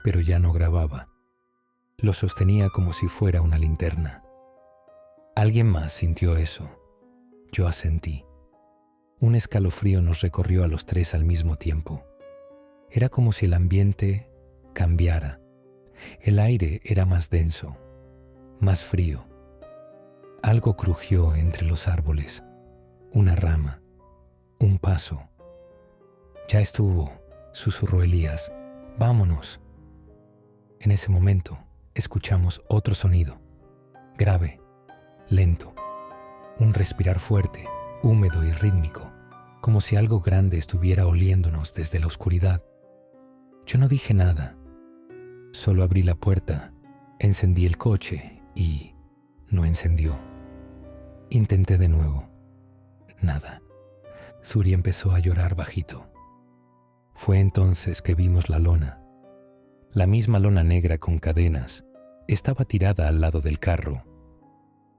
pero ya no grababa. Lo sostenía como si fuera una linterna. Alguien más sintió eso. Yo asentí. Un escalofrío nos recorrió a los tres al mismo tiempo. Era como si el ambiente cambiara. El aire era más denso, más frío. Algo crujió entre los árboles. Una rama, un paso. «Ya estuvo», susurró Elías. «Vámonos». En ese momento escuchamos otro sonido, grave, lento, un respirar fuerte, húmedo y rítmico, como si algo grande estuviera oliéndonos desde la oscuridad. Yo no dije nada, solo abrí la puerta, encendí el coche y no encendió. Intenté de nuevo. Nada. Suri empezó a llorar bajito. Fue entonces que vimos la lona. La misma lona negra con cadenas estaba tirada al lado del carro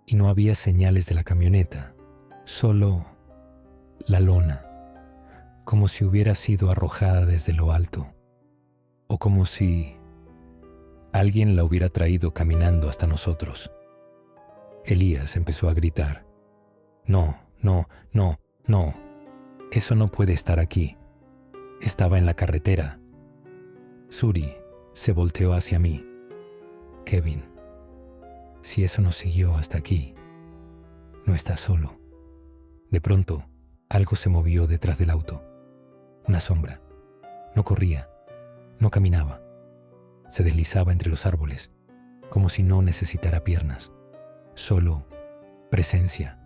y no había señales de la camioneta, solo la lona, como si hubiera sido arrojada desde lo alto o como si alguien la hubiera traído caminando hasta nosotros. Elías empezó a gritar: «No, no, no, no, eso no puede estar aquí. Estaba en la carretera». Suri se volteó hacia mí. «Kevin, si eso nos siguió hasta aquí, no estás solo». De pronto, algo se movió detrás del auto. Una sombra. No corría, no caminaba. Se deslizaba entre los árboles, como si no necesitara piernas. Solo presencia.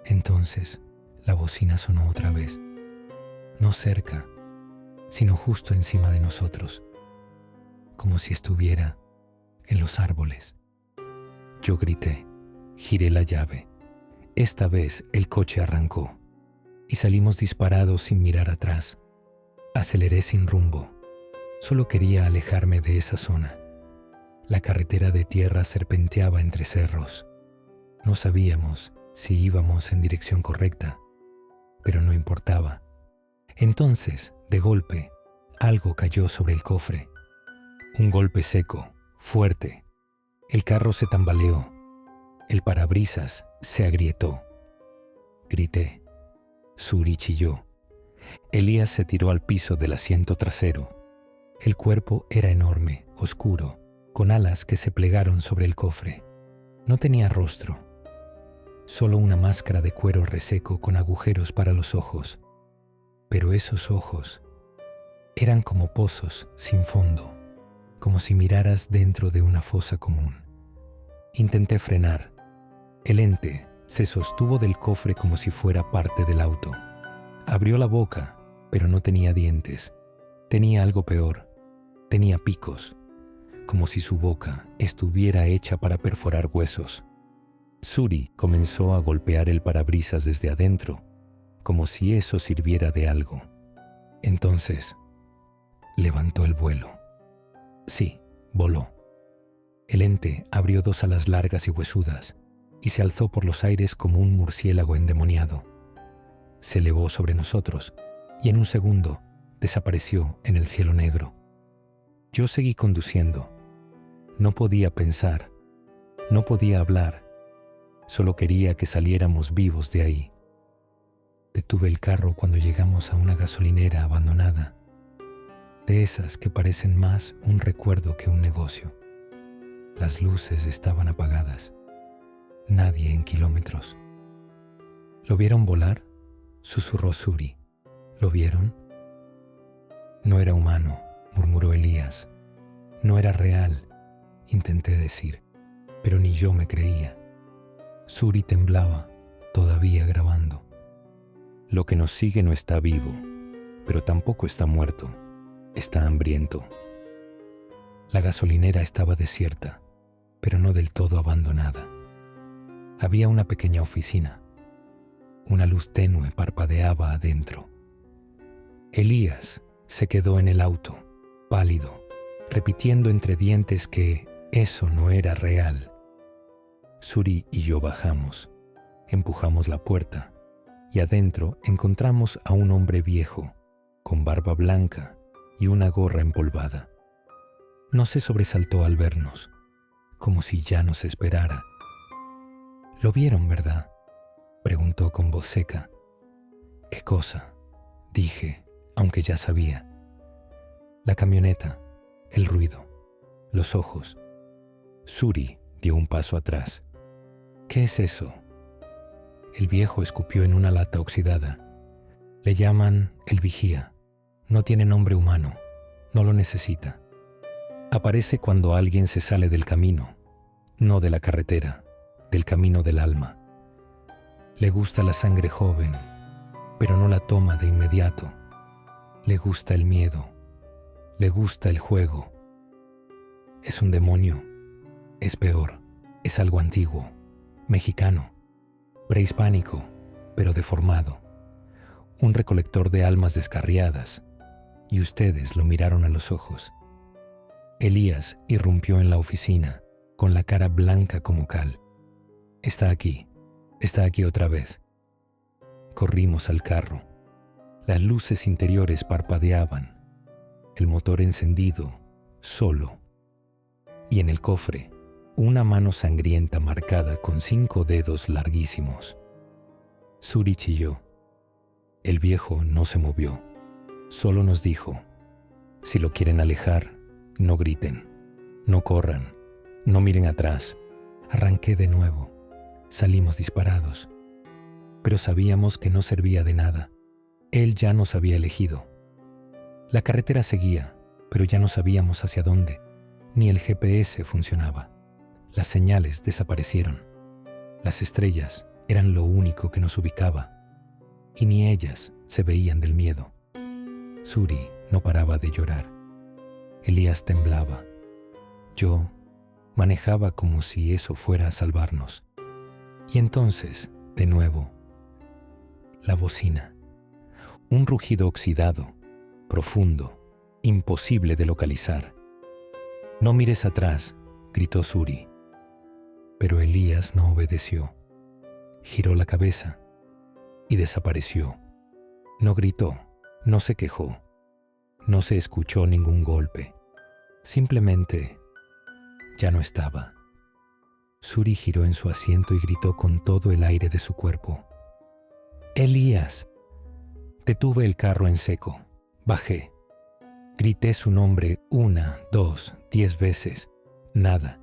Entonces, la bocina sonó otra vez. No cerca, sino justo encima de nosotros, como si estuviera en los árboles. Yo grité, giré la llave. Esta vez el coche arrancó y salimos disparados sin mirar atrás. Aceleré sin rumbo. Solo quería alejarme de esa zona. La carretera de tierra serpenteaba entre cerros. No sabíamos si íbamos en dirección correcta, pero no importaba. Entonces, de golpe, algo cayó sobre el cofre. Un golpe seco, fuerte. El carro se tambaleó. El parabrisas se agrietó. Grité. Suri chilló. Elías se tiró al piso del asiento trasero. El cuerpo era enorme, oscuro, con alas que se plegaron sobre el cofre. No tenía rostro, solo una máscara de cuero reseco con agujeros para los ojos. Pero esos ojos eran como pozos sin fondo, como si miraras dentro de una fosa común. Intenté frenar. El ente se sostuvo del cofre como si fuera parte del auto. Abrió la boca, pero no tenía dientes. Tenía algo peor. Tenía picos, como si su boca estuviera hecha para perforar huesos. Suri comenzó a golpear el parabrisas desde adentro, como si eso sirviera de algo. Entonces, levantó el vuelo. Sí, voló. El ente abrió dos alas largas y huesudas y se alzó por los aires como un murciélago endemoniado. Se elevó sobre nosotros y en un segundo desapareció en el cielo negro. Yo seguí conduciendo. No podía pensar, no podía hablar. Solo quería que saliéramos vivos de ahí. Detuve el carro cuando llegamos a una gasolinera abandonada, de esas que parecen más un recuerdo que un negocio. Las luces estaban apagadas. Nadie en kilómetros. ¿Lo vieron volar?, susurró Suri. ¿Lo vieron? No era humano, murmuró Elías. No era real, intenté decir, pero ni yo me creía. Suri temblaba, todavía grabando. Lo que nos sigue no está vivo, pero tampoco está muerto. Está hambriento. La gasolinera estaba desierta, pero no del todo abandonada. Había una pequeña oficina. Una luz tenue parpadeaba adentro. Elías se quedó en el auto, pálido, repitiendo entre dientes que eso no era real. Suri y yo bajamos, empujamos la puerta y adentro encontramos a un hombre viejo, con barba blanca y una gorra empolvada. No se sobresaltó al vernos, como si ya nos esperara. «¿Lo vieron, verdad?», preguntó con voz seca. «¿Qué cosa?», dije, aunque ya sabía. La camioneta, el ruido, los ojos. Suri dio un paso atrás. «¿Qué es eso?». El viejo escupió en una lata oxidada. «Le llaman el vigía. No tiene nombre humano. No lo necesita». Aparece cuando alguien se sale del camino, no de la carretera, del camino del alma. Le gusta la sangre joven, pero no la toma de inmediato. Le gusta el miedo, le gusta el juego. Es un demonio, es peor, es algo antiguo, mexicano, prehispánico, pero deformado. Un recolector de almas descarriadas, y ustedes lo miraron a los ojos. Elías irrumpió en la oficina, con la cara blanca como cal. Está aquí otra vez. Corrimos al carro. Las luces interiores parpadeaban, el motor encendido, solo. Y en el cofre, una mano sangrienta marcada con 5 dedos larguísimos. Suri chilló. El viejo no se movió. Solo nos dijo, si lo quieren alejar, no griten, no corran, no miren atrás. Arranqué de nuevo. Salimos disparados. Pero sabíamos que no servía de nada. Él ya nos había elegido. La carretera seguía, pero ya no sabíamos hacia dónde. Ni el GPS funcionaba. Las señales desaparecieron. Las estrellas eran lo único que nos ubicaba. Y ni ellas se veían del miedo. Suri no paraba de llorar. Elías temblaba. Yo manejaba como si eso fuera a salvarnos. Y entonces, de nuevo, la bocina. Un rugido oxidado, profundo, imposible de localizar. «No mires atrás», gritó Suri. Pero Elías no obedeció. Giró la cabeza y desapareció. No gritó, no se quejó, no se escuchó ningún golpe. Simplemente ya no estaba. Suri giró en su asiento y gritó con todo el aire de su cuerpo. «¡Elías!». Detuve el carro en seco. Bajé. Grité su nombre 1, 2, 10 veces. Nada.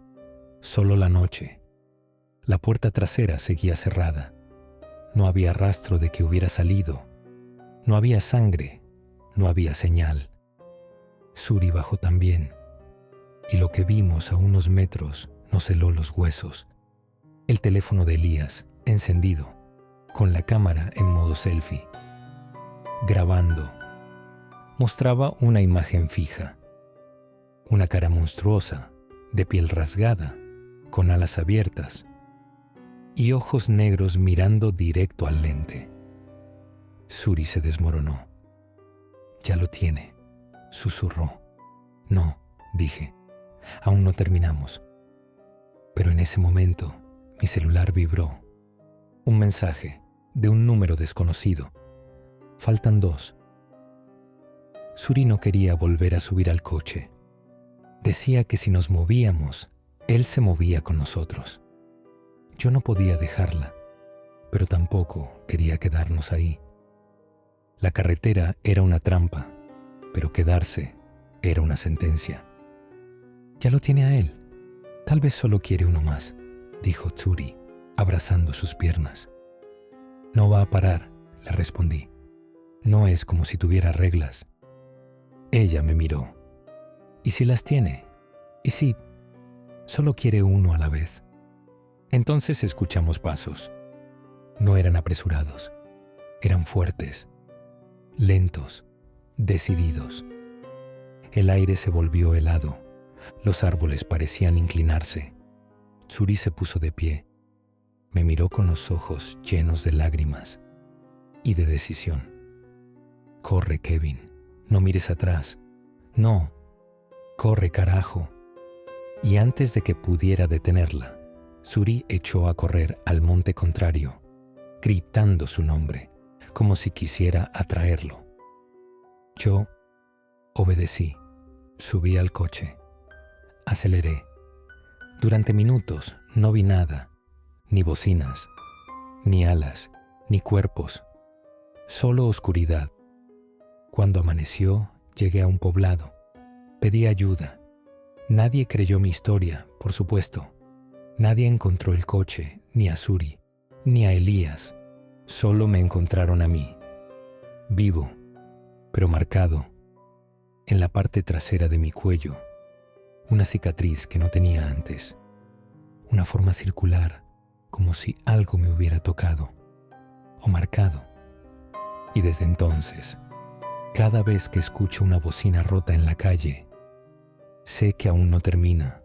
Solo la noche. La puerta trasera seguía cerrada. No había rastro de que hubiera salido. No había sangre. No había señal. Suri bajó también. Y lo que vimos a unos metros nos heló los huesos. El teléfono de Elías, encendido, con la cámara en modo selfie. Grabando. Mostraba una imagen fija. Una cara monstruosa, de piel rasgada, con alas abiertas y ojos negros mirando directo al lente. Suri se desmoronó. «Ya lo tiene», susurró. «No», dije, «aún no terminamos». Pero en ese momento, mi celular vibró. Un mensaje de un número desconocido. Faltan 2. Suri no quería volver a subir al coche. Decía que si nos movíamos, él se movía con nosotros. Yo no podía dejarla, pero tampoco quería quedarnos ahí. La carretera era una trampa, pero quedarse era una sentencia. «Ya lo tiene a él. Tal vez solo quiere uno más», dijo Suri, abrazando sus piernas. «No va a parar», le respondí. «No es como si tuviera reglas». Ella me miró. «¿Y si las tiene? ¿Y si solo quiere uno a la vez?» Entonces escuchamos pasos. No eran apresurados. Eran fuertes, lentos, decididos. El aire se volvió helado. Los árboles parecían inclinarse. Suri se puso de pie. Me miró con los ojos llenos de lágrimas y de decisión. «Corre, Kevin. No mires atrás. No. Corre, carajo». Y antes de que pudiera detenerla, Suri echó a correr al monte contrario, gritando su nombre, como si quisiera atraerlo. Yo obedecí. Subí al coche. Aceleré. Durante minutos no vi nada, ni bocinas, ni alas, ni cuerpos, solo oscuridad. Cuando amaneció, llegué a un poblado. Pedí ayuda. Nadie creyó mi historia, por supuesto. Nadie encontró el coche, ni a Suri, ni a Elías. Solo me encontraron a mí, vivo, pero marcado, en la parte trasera de mi cuello, una cicatriz que no tenía antes, una forma circular, como si algo me hubiera tocado o marcado. Y desde entonces, cada vez que escucho una bocina rota en la calle, sé que aún no termina